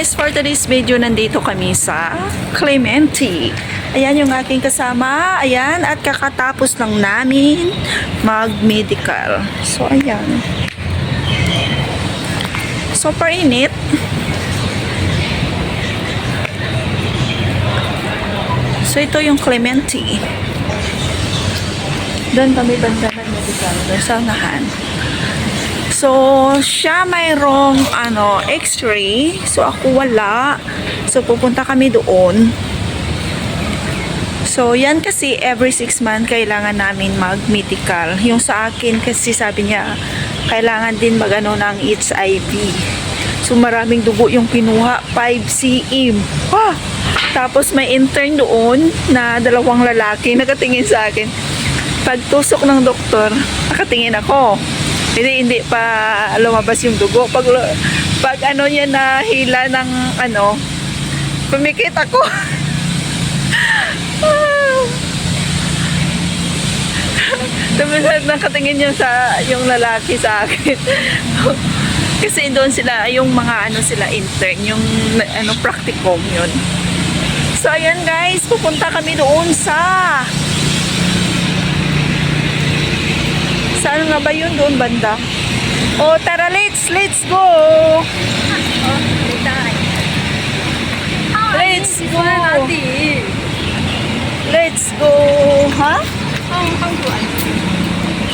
guys, for today's video, nandito kami sa Clementi. Ayan yung aking kasama. Ayan, at kakatapos lang namin mag-medical. So, ayan. Super init. So, ito yung Clementi. Doon kami banda ng medical. Doon sa unahan. So, siya mayroong x-ray. So, ako wala. So, pupunta kami doon. So, yan kasi every 6 months kailangan namin mag-medical. Yung sa akin kasi sabi niya, kailangan din ng HIV. So, maraming dugo yung kinuha. 5 cm. Ah! Tapos, may intern doon na 2 lalaki nakatingin sa akin. Pagtusok ng doktor, nakatingin ako. Hindi pa lumabas yung dugo. Pag niya nahila ng pumikit ako. Tapos nakatingin niya yung lalaki sa akin. Kasi doon sila, yung mga sila intern, yung practicum yun. So ayan guys, pupunta kami doon sa saan nga ba yun doon banda? Oh, tara, let's go! Let's go! Let's go! Ha?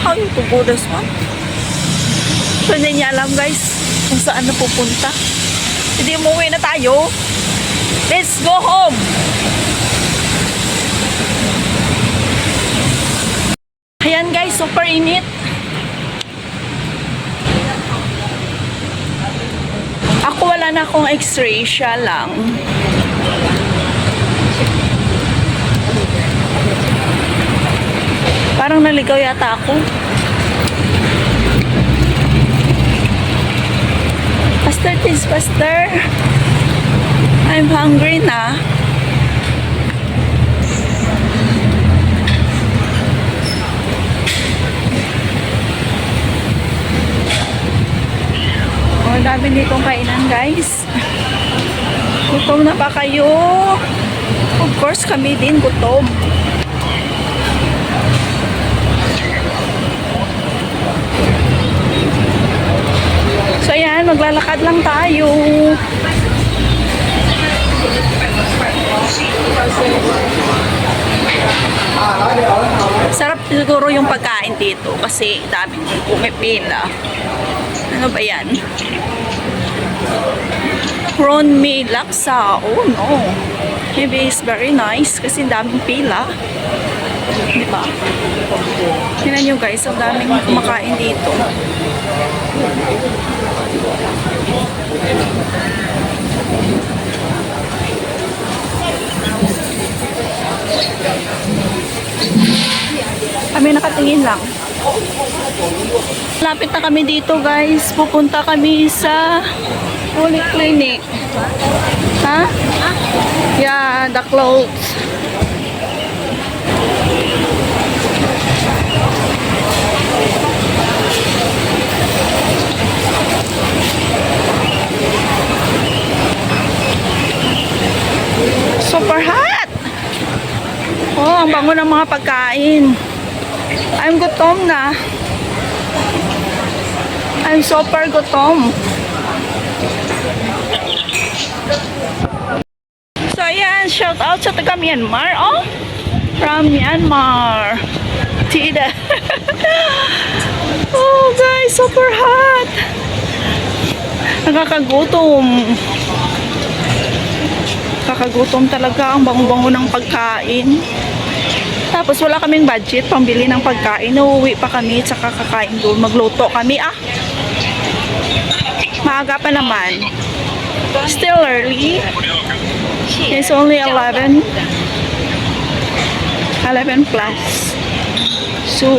How to go this one? So, hindi niya alam guys kung saan na pupunta. Hindi umuwi na tayo. Let's go home! Ayan guys, super init. Ako wala na akong x-ray, siya lang. Parang naligaw yata ako. Faster, please, faster. I'm hungry na. Ang dami ditong kainan guys. Gutom na ba kayo? Of course kami din gutom. So ayan, maglalakad lang tayo. Sarap siguro yung pagkain dito kasi daming pumipila. Ano ba yan? Prawn me laksa. Oh no. Maybe it's very nice kasi daming pila. Diba? Tingnan nyo guys, ang daming kumakain dito. Kami nakatingin lang. Lapit na kami dito guys. Pupunta kami sa polyclinic. Ha? Yeah, the clothes. Super hot! Oh, ang bango ng mga pagkain. I'm gutom na. I'm super gutom. So ayan, shout out sa taga Myanmar. Oh, from Myanmar. Tida. Oh guys, super hot. Nakakagutom. Kakagutom talaga, ang bango-bango ng pagkain. Tapos wala kaming budget pambili ng pagkain. Uuwi pa kami at saka kakain doon. Magluto kami. Maaga pa naman. Still early. It's only 11 plus. So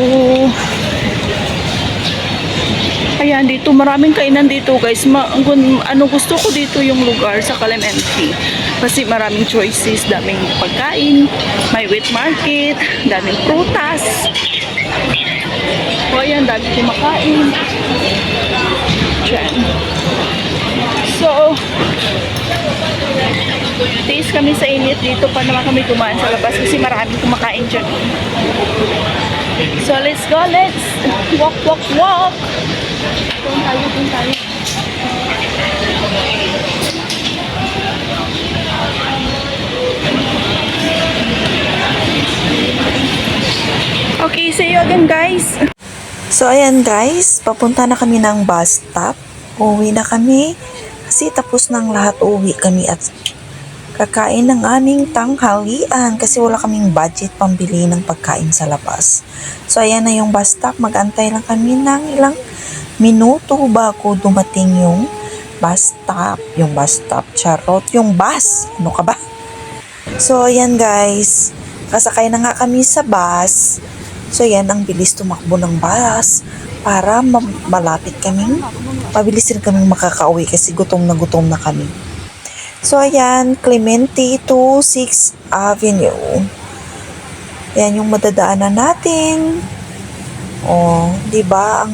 ayan, dito maraming kainan dito guys. Gusto ko dito yung lugar sa Clementi kasi maraming choices, daming pagkain, may wet market, daming prutas. O ayan, daming kumakain. Diyan. So Tiis kami sa init dito pa naman kami kumain sa labas kasi maraming kumakain dyan. So let's go, let's walk, walk, walk. Doon tayo, doon tayo. Okay, see you again guys. So ayan guys, papunta na kami ng bus stop. Uwi na kami kasi tapos ng lahat, uwi kami at kakain ng aming tanghalian kasi wala kaming budget pambili ng pagkain sa labas. So ayan na yung bus stop, mag-antay lang kami ng ilang minuto bago dumating yung bus stop, charot, yung bus, ano ka ba? So ayan guys, kasakay na nga kami sa bus. So yan, ang bilis tumakbo ng bus para mabilis rin kaming makakauwi kasi gutom na kami. So ayan, Clemente to 6th Avenue. Yan yung madadaanan natin. Oh, 'di ba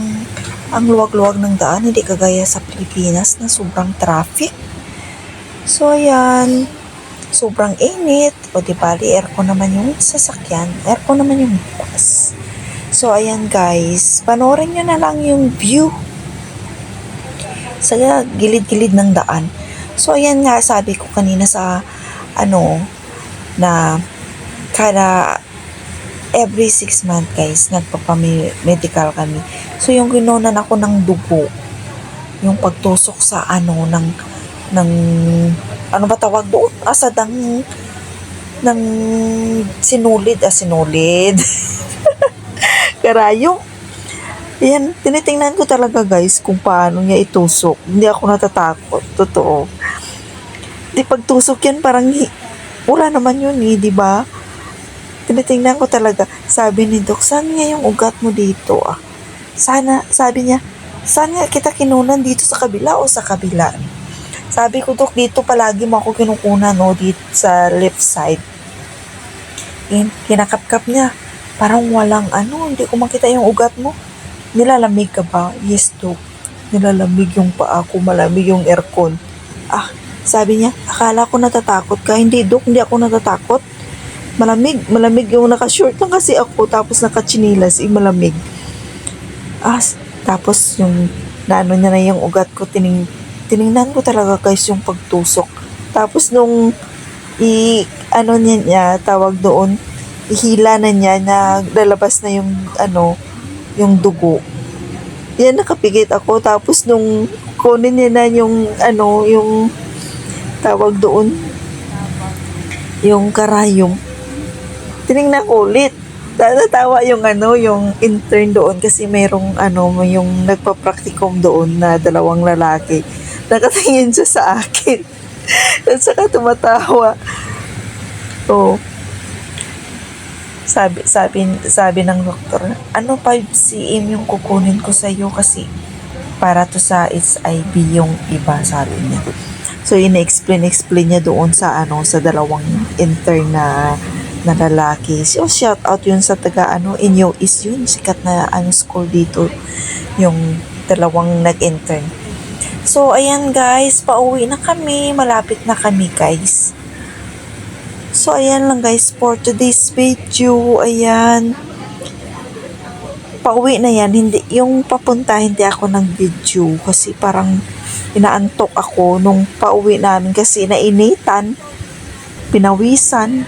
ang luwag-luwag ng daan, hindi kagaya sa Pilipinas na sobrang traffic. So ayan, sobrang init. O di bali, aircon naman yung sasakyan, aircon naman yung bus. So ayan guys, panoorin nyo na lang yung view sa gilid-gilid ng daan. So ayan nga, sabi ko kanina sa na kada every 6 months guys, nagpapamedical kami. So yung kinunan ako ng dugo, yung pagtusok sa ng ano ba tawag doon? Ng sinulid. Karayom. Yan, tinitingnan ko talaga guys kung paano niya itusok. Hindi ako natatakot. Totoo. Di pagtusok yan parang wala naman yun di ba? Tinitingnan ko talaga. Sabi ni Doc, saan nga yung ugat mo dito sabi niya, saan nga kita kinunan, dito sa kabila o sa kabila? Sabi ko, Dok, dito palagi mo ako kinukunan, dito sa left side. Kinakapkap niya. Parang walang hindi ko makita yung ugat mo. Nilalamig ka ba? Yes, Dok. Nilalamig yung paa ko, malamig yung aircon. Sabi niya, akala ko natatakot ka. Hindi, Dok, hindi ako natatakot. Malamig yung naka-short lang kasi ako, tapos naka-chinilas, malamig. Tapos yung niya na yung ugat ko, tiningnan ko talaga guys yung pagtusok. Tapos nung niya, tawag doon, ihila na niya, na lalabas na yung yung dugo. Yan, nakapigit ako. Tapos nung kunin niya na yung yung tawag doon, yung karayom, tinignan ko ulit. Natawa yung yung intern doon kasi mayroong yung nagpa-practicum doon na dalawang lalaki. Nakatingin siya sa akin. At saka tumatawa. Sabi ng doktor, 5 cm yung kukunin ko sa iyo kasi para to sa SIB yung iba, sabi niya. So ina-explain niya doon sa sa dalawang intern na lalaki. So shout out yun sa taga Inyo is yun, sikat na school dito, yung dalawang nag-intern. So ayan guys, pauwi na kami, malapit na kami guys. So, ayan lang guys for today's video. Ayan. Pauwi na yan. Yung papunta, hindi ako nag-video kasi parang inaantok ako nung pauwi namin kasi nainitan, pinawisan.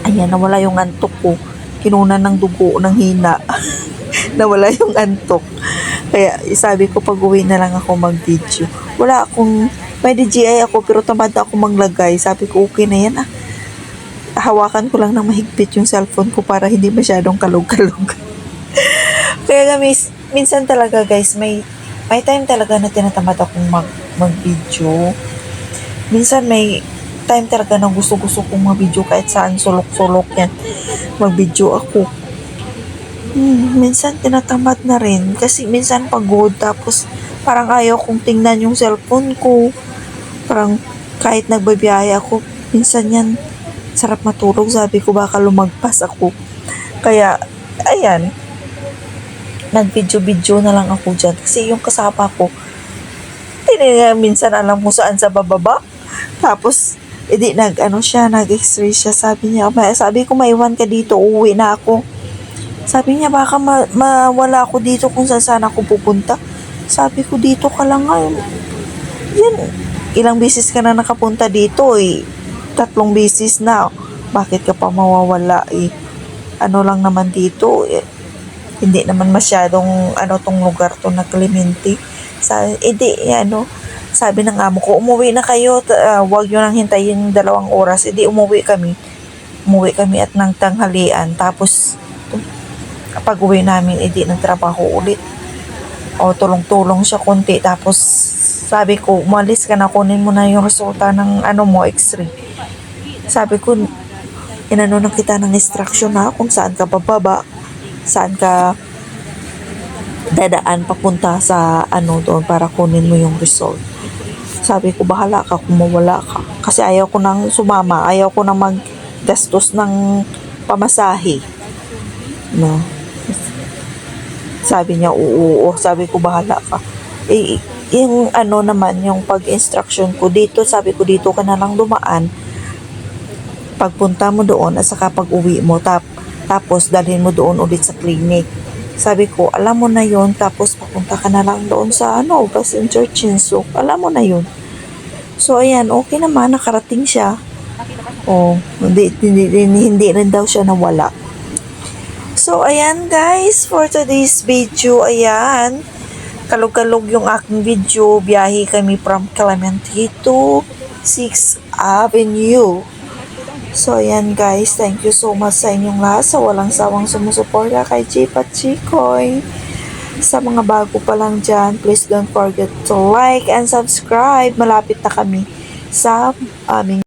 Ayan, nawala yung antok ko. Kinunan ng dugo, ng hina. Nawala yung antok. Kaya, sabi ko, pag-uwi na lang ako mag-video. May DJI ako pero tamad ako maglagay. Sabi ko, okay na yan hawakan ko lang ng mahigpit yung cellphone ko para hindi masyadong kalog-kalog. Kaya minsan talaga guys, may time talaga na tinatamad akong mag-video. Minsan may time talaga na gusto kong mag-video kahit saan, sulok-sulok yan. Mag-video ako. Minsan tinatamad na rin kasi minsan pagod, tapos parang ayaw kong tingnan yung cellphone ko. Parang kahit nagbabiyahe ako, minsan yan sarap matulog, sabi ko baka lumagpas ako. Kaya ayan, nag-video na lang ako dyan kasi yung kasama ko minsan alam mo saan sa bababa, Tapos, edi nag-x-ray siya. Sabi ko, maiwan ka dito, uuwi na ako. Sabi niya, baka mawala ako dito kung saan ako pupunta. Sabi ko, dito ka lang nga. Yan, ilang beses ka na nakapunta dito eh. 3 beses na. Bakit ka pa mawawala eh? Ano lang naman dito eh. Hindi naman masyadong tong lugar to na Clemente. Sabi ng amo ko, umuwi na kayo, wag nyo nang hintayin 2 oras. Umuwi kami. Umuwi kami at nang tanghalian. Tapos, pag uwi namin, nagtrabaho ulit. O, tulong-tulong siya konti. Tapos, sabi ko, umalis ka na, kunin mo na yung resulta ng x-ray. Sabi ko, na kita ng instruction na kung saan ka bababa, saan ka dadaan papunta sa doon para kunin mo yung result. Sabi ko, bahala ka kung mawala ka. Kasi ayaw ko nang sumama, ayaw ko nang maggastos ng pamasahe. No. Sabi niya, oo. Sabi ko, bahala ka. Yung naman, yung pag-instruction ko dito, sabi ko, dito ka na lang dumaan. Pagpunta mo doon, at saka pag-uwi mo, tapos dalhin mo doon ulit sa clinic. Sabi ko, alam mo na yon. Tapos papunta ka na lang doon sa bus interchange. So, alam mo na yon. So, ayan, okay naman, nakarating siya. Hindi rin daw siya nawala. So, ayan guys, for today's video, ayan, kalog-kalog yung aking video. Biyahe kami from Clemente to 6th Avenue. So, ayan guys, thank you so much sa inyong lahat sa walang sawang sumusuporta kay Jeep at Chikoy. Sa mga bago pa lang dyan, please don't forget to like and subscribe. Malapit na kami sa aming